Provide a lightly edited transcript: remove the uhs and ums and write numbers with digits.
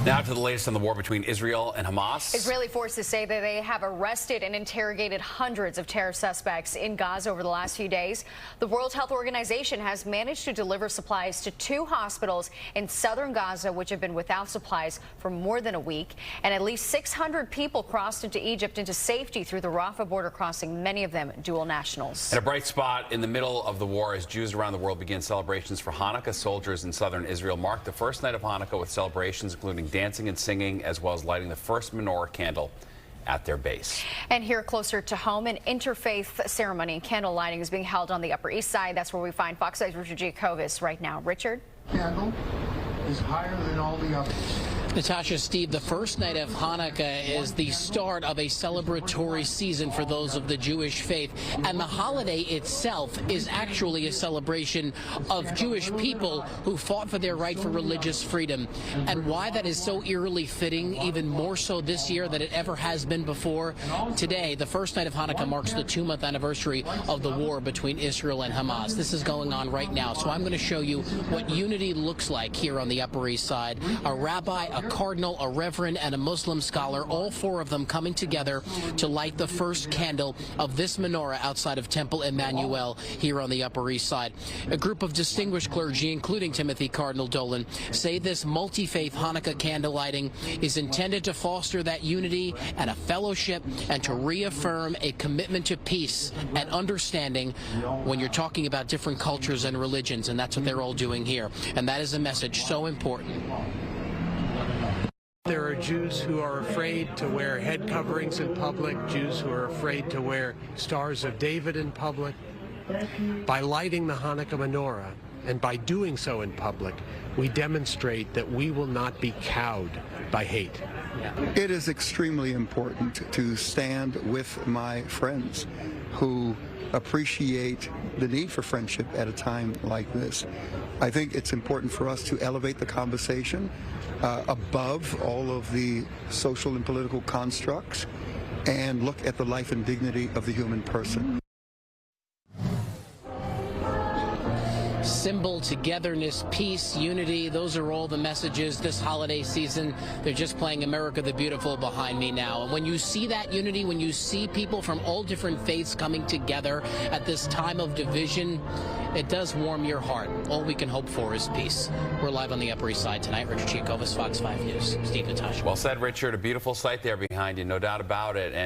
Now to the latest on the war between Israel and Hamas. Israeli forces say that they have arrested and interrogated hundreds of terror suspects in Gaza over the last few days. The World Health Organization has managed to deliver supplies to 2 hospitals in southern Gaza, which have been without supplies for more than a week. And at least 600 people crossed into Egypt into safety through the Rafah border crossing, many of them dual nationals. And a bright spot in the middle of the war as Jews around the world begin celebrations for Hanukkah. Soldiers in southern Israel marked the first night of Hanukkah with celebrations including dancing and singing, as well as lighting the first menorah candle at their base. And here closer to home, an interfaith ceremony and candle lighting is being held on the Upper East Side. That's where we find Fox 5's Richard Giacobbe right now. Richard? Candle is higher than all the others. Natasha, Steve, the first night of Hanukkah is the start of a celebratory season for those of the Jewish faith. And the holiday itself is actually a celebration of Jewish people who fought for their right for religious freedom. And why that is so eerily fitting, even more so this year than it ever has been before. Today, the first night of Hanukkah marks the 2-month anniversary of the war between Israel and Hamas. This is going on right now. So I'm going to show you what unity looks like here on the Upper East Side. A rabbi, a cardinal, a reverend, and a Muslim scholar, all 4 of them coming together to light the first candle of this menorah outside of Temple Emanu-EL here on the Upper East Side. A group of distinguished clergy, including Timothy Cardinal Dolan, say this multi-faith Hanukkah candle lighting is intended to foster that unity and a fellowship and to reaffirm a commitment to peace and understanding when you're talking about different cultures and religions, and that's what they're all doing here. And that is a message so important. There are Jews who are afraid to wear head coverings in public, Jews who are afraid to wear Stars of David in public. By lighting the Hanukkah menorah, and by doing so in public, we demonstrate that we will not be cowed by hate. It is extremely important to stand with my friends who appreciate the need for friendship at a time like this. I think it's important for us to elevate the conversation above all of the social and political constructs and look at the life and dignity of the human person. Symbol, togetherness, peace, unity, those are all the messages this holiday season. They're just playing America the Beautiful behind me now. And when you see that unity, when you see people from all different faiths coming together at this time of division, it does warm your heart. All we can hope for is peace. We're live on the Upper East Side tonight. Richard Giacobbe, Fox 5 News. Steve, Natasha. Well said, Richard. A beautiful sight there behind you, no doubt about it. And